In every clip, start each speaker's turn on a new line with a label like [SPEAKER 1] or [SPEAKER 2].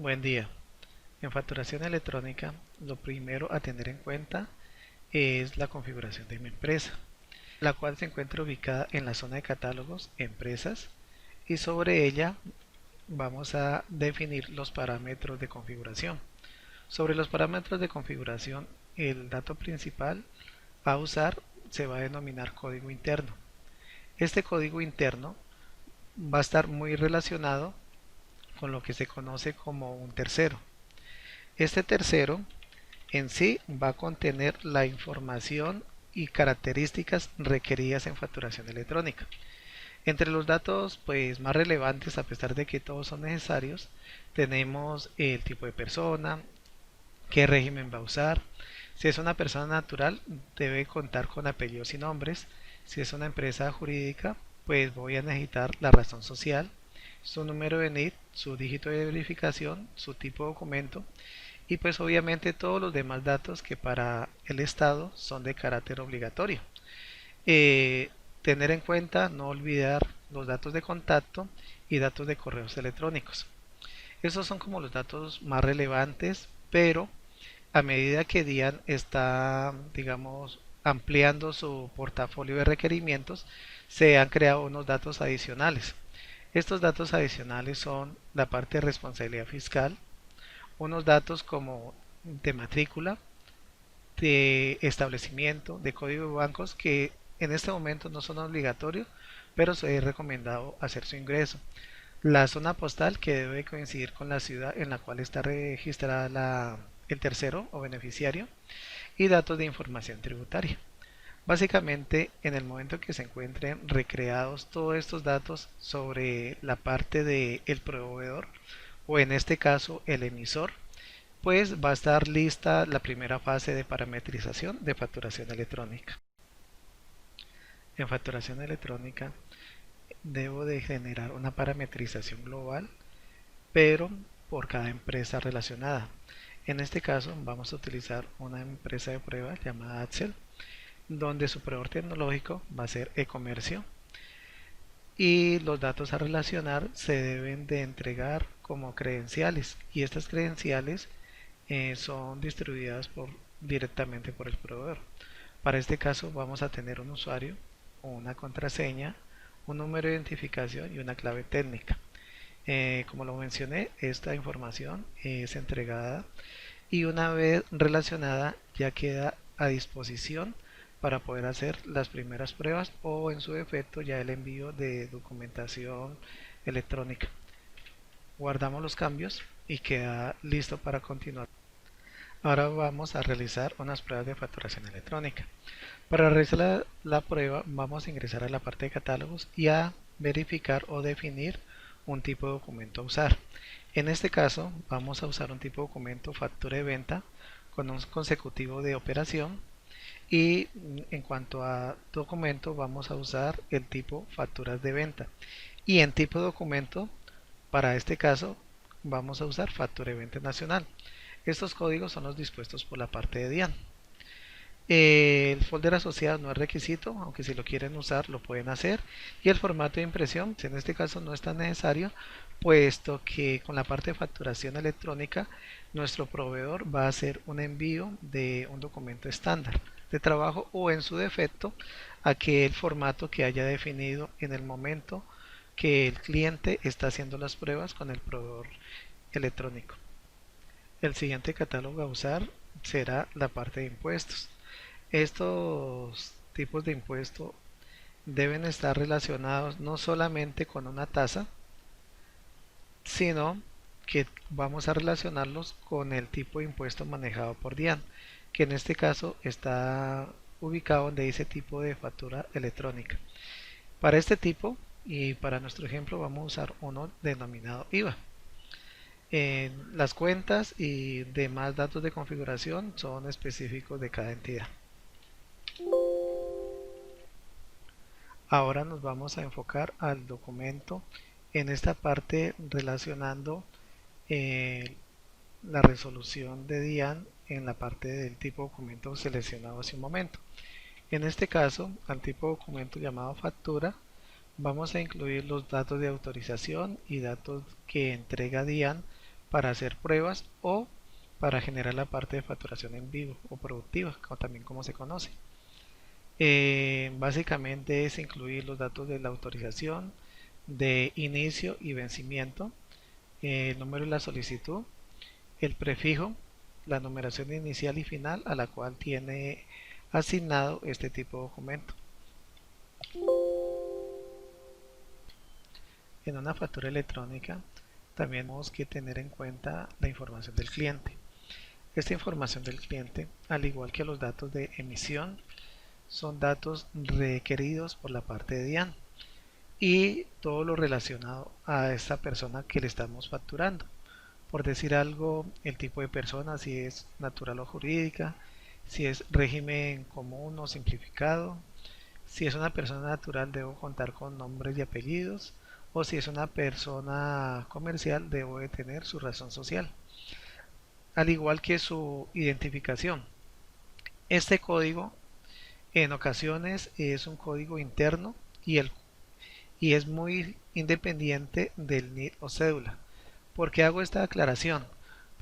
[SPEAKER 1] Buen día. En facturación electrónica, lo primero a tener en cuenta es la configuración de mi empresa, la cual se encuentra ubicada en la zona de catálogos, empresas, y sobre ella vamos a definir los parámetros de configuración. Sobre los parámetros de configuración, el dato principal a usar se va a denominar código interno. Este código interno va a estar muy relacionado con lo que se conoce como un tercero. Este tercero en sí va a contener la información y características requeridas en facturación electrónica. Entre los datos pues más relevantes, a pesar de que todos son necesarios, tenemos el tipo de persona, qué régimen va a usar. Si es una persona natural, debe contar con apellidos y nombres. Si es una empresa jurídica, pues voy a necesitar la razón social, su número de NIT, su dígito de verificación, su tipo de documento y pues obviamente todos los demás datos que para el Estado son de carácter obligatorio. Eh, Tener en cuenta, no olvidar los datos de contacto y datos de correos electrónicos. Esos son como los datos más relevantes, pero a medida que DIAN está, digamos, ampliando su portafolio de requerimientos, se han creado unos datos adicionales. Estos datos adicionales son la parte de responsabilidad fiscal, unos datos como de matrícula, de establecimiento, de código de bancos que en este momento no son obligatorios, pero se es recomendado hacer su ingreso. La zona postal que debe coincidir con la ciudad en la cual está registrada el tercero o beneficiario y datos de información tributaria. Básicamente, en el momento que se encuentren recreados todos estos datos sobre la parte del proveedor o en este caso el emisor, pues va a estar lista la primera fase de parametrización de facturación electrónica. En facturación electrónica debo de generar una parametrización global, pero por cada empresa relacionada. En este caso vamos a utilizar una empresa de pruebas llamada Axel, donde su proveedor tecnológico va a ser e-comercio y los datos a relacionar se deben de entregar como credenciales y estas credenciales son distribuidas directamente por el proveedor. Para este caso vamos a tener un usuario, una contraseña, un número de identificación y una clave técnica. Como lo mencioné, esta información es entregada y una vez relacionada ya queda a disposición para poder hacer las primeras pruebas o en su defecto ya el envío de documentación electrónica. Guardamos los cambios y queda listo para continuar. Ahora vamos a realizar unas pruebas de facturación electrónica. Para realizar la prueba vamos a ingresar a la parte de catálogos y a verificar o definir un tipo de documento a usar. En este caso vamos a usar un tipo de documento factura de venta con un consecutivo de operación y en cuanto a documento vamos a usar el tipo facturas de venta y en tipo de documento para este caso vamos a usar factura de venta nacional. Estos códigos son los dispuestos por la parte de DIAN. El folder asociado no es requisito, aunque si lo quieren usar lo pueden hacer. Y el formato de impresión, en este caso no es tan necesario, puesto que con la parte de facturación electrónica, nuestro proveedor va a hacer un envío de un documento estándar de trabajo o en su defecto, aquel formato que haya definido en el momento que el cliente está haciendo las pruebas con el proveedor electrónico. El siguiente catálogo a usar será la parte de impuestos. Estos tipos de impuesto deben estar relacionados no solamente con una tasa, sino que vamos a relacionarlos con el tipo de impuesto manejado por DIAN, que en este caso está ubicado donde dice tipo de factura electrónica. Para este tipo y para nuestro ejemplo vamos a usar uno denominado IVA. Las cuentas y demás datos de configuración son específicos de cada entidad. Ahora nos vamos a enfocar al documento en esta parte relacionando eh, la resolución de DIAN en la parte del tipo documento seleccionado hace un momento. En este caso, al tipo documento llamado factura, vamos a incluir los datos de autorización y datos que entrega DIAN para hacer pruebas o para generar la parte de facturación en vivo o productiva, también como se conoce. Básicamente es incluir los datos de la autorización, de inicio y vencimiento, el número de la solicitud, el prefijo, la numeración inicial y final a la cual tiene asignado este tipo de documento. En una factura electrónica también tenemos que tener en cuenta la información del cliente. Esta información del cliente, al igual que los datos de emisión, son datos requeridos por la parte de DIAN y todo lo relacionado a esta persona que le estamos facturando. Por decir algo, el tipo de persona, si es natural o jurídica, si es régimen común o simplificado, si es una persona natural debo contar con nombres y apellidos, o si es una persona comercial debo de tener su razón social, al igual que su identificación. Este código en ocasiones es un código interno y es muy independiente del NID o cédula. ¿Por qué hago esta aclaración?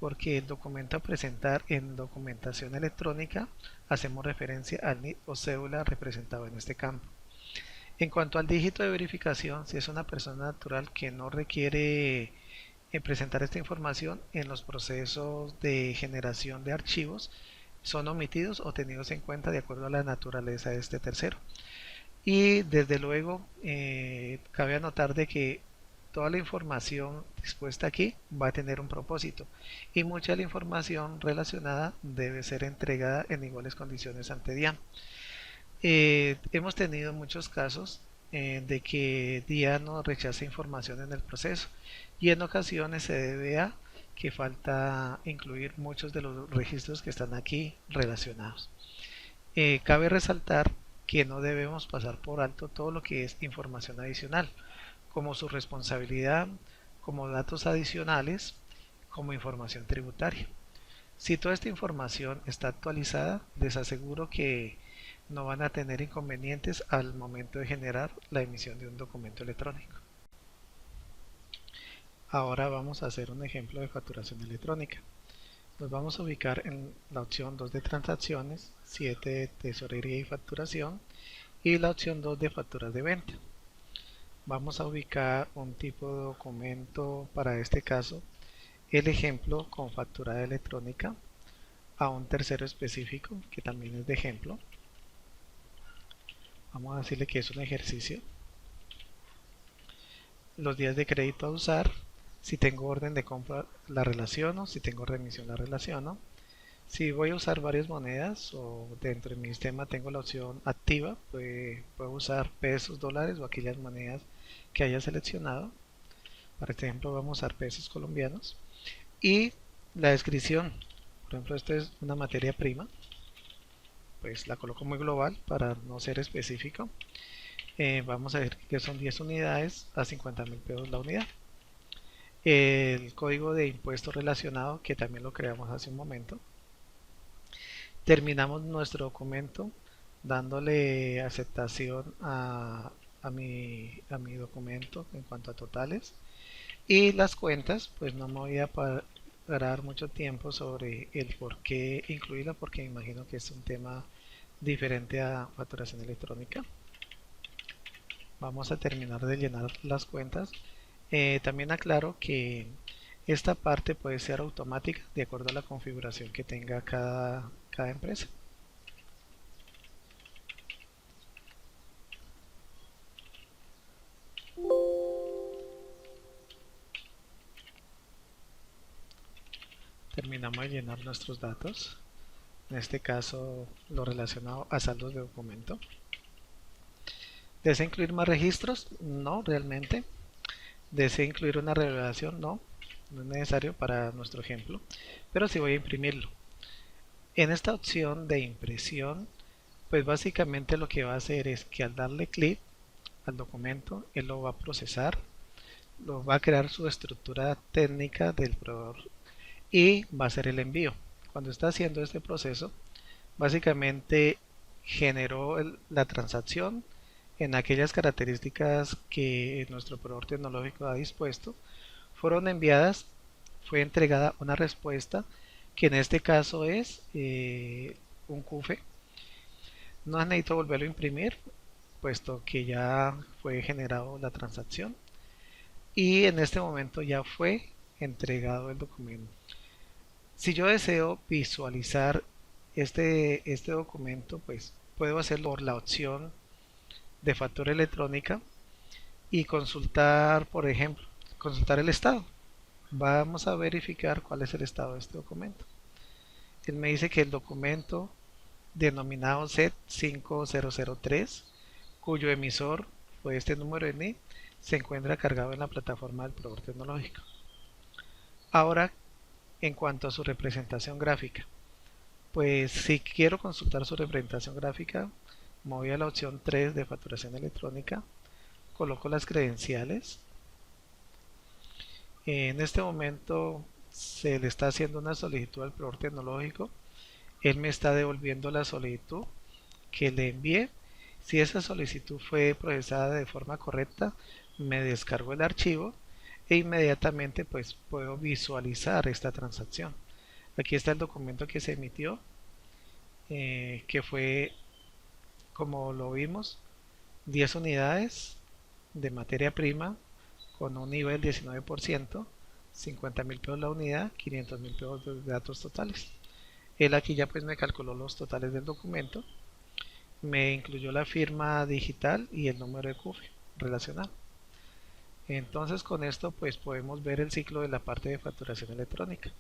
[SPEAKER 1] Porque el documento a presentar en documentación electrónica hacemos referencia al NID o cédula representado en este campo. En cuanto al dígito de verificación, si es una persona natural que no requiere presentar esta información, en los procesos de generación de archivos son omitidos o tenidos en cuenta de acuerdo a la naturaleza de este tercero. Y desde luego cabe anotar de que toda la información dispuesta aquí va a tener un propósito y mucha de la información relacionada debe ser entregada en iguales condiciones ante DIAN. Hemos tenido muchos casos de que DIAN nos rechaza información en el proceso y en ocasiones se debe a que falta incluir muchos de los registros que están aquí relacionados. Cabe resaltar que no debemos pasar por alto todo lo que es información adicional, como su responsabilidad, como datos adicionales, como información tributaria. Si toda esta información está actualizada, les aseguro que no van a tener inconvenientes al momento de generar la emisión de un documento electrónico. Ahora vamos a hacer un ejemplo de facturación electrónica. Nos vamos a ubicar en la opción 2 de transacciones, 7 de tesorería y facturación y la opción 2 de facturas de venta. Vamos a ubicar un tipo de documento, para este caso el ejemplo con factura electrónica, a un tercero específico que también es de ejemplo. Vamos a decirle que es un ejercicio. Los días de crédito a usar. Si tengo orden de compra la relaciono, si tengo remisión la relaciono. Si voy a usar varias monedas o dentro de mi sistema tengo la opción activa, pues puedo usar pesos, dólares o aquellas monedas que haya seleccionado. Para este ejemplo vamos a usar pesos colombianos. Y la descripción, por ejemplo, esta es una materia prima, pues la coloco muy global para no ser específico. Vamos a ver que son 10 unidades a 50.000 pesos la unidad. El código de impuesto relacionado, que también lo creamos hace un momento. Terminamos nuestro documento dándole aceptación a mi documento en cuanto a totales. Y las cuentas, pues no me voy a parar mucho tiempo sobre el por qué incluirla, porque me imagino que es un tema diferente a facturación electrónica. Vamos a terminar de llenar las cuentas. También aclaro que esta parte puede ser automática de acuerdo a la configuración que tenga cada empresa. Terminamos de llenar nuestros datos, en este caso lo relacionado a saldos de documento. ¿Desea incluir más registros? No, realmente. ¿Desea incluir una revelación? No, no es necesario para nuestro ejemplo, pero sí voy a imprimirlo. En esta opción de impresión, pues básicamente lo que va a hacer es que al darle clic al documento, él lo va a procesar, lo va a crear su estructura técnica del proveedor y va a hacer el envío. Cuando está haciendo este proceso, básicamente generó la transacción en aquellas características que nuestro proveedor tecnológico ha dispuesto, fueron enviadas, fue entregada una respuesta que en este caso es un CUFE. No necesito volverlo a imprimir puesto que ya fue generado la transacción y en este momento ya fue entregado el documento. Si yo deseo visualizar este documento, pues puedo hacerlo por la opción de factura electrónica y consultar, por ejemplo, consultar el estado. Vamos a verificar cuál es el estado de este documento. Él me dice que el documento denominado SET 5003, cuyo emisor fue este número N, se encuentra cargado en la plataforma del proveedor tecnológico. Ahora, en cuanto a su representación gráfica, pues si quiero consultar su representación gráfica, me voy a la opción 3 de facturación electrónica, coloco las credenciales. En este momento se le está haciendo una solicitud al proveedor tecnológico. Él me está devolviendo la solicitud que le envié. Si esa solicitud fue procesada de forma correcta, me descargo el archivo e inmediatamente pues puedo visualizar esta transacción. Aquí está el documento que se emitió, que fue, como lo vimos, 10 unidades de materia prima con un nivel 19%, 50.000 pesos la unidad, 500.000 pesos de datos totales. Él aquí ya pues me calculó los totales del documento, me incluyó la firma digital y el número de CUFE relacionado. Entonces con esto pues podemos ver el ciclo de la parte de facturación electrónica.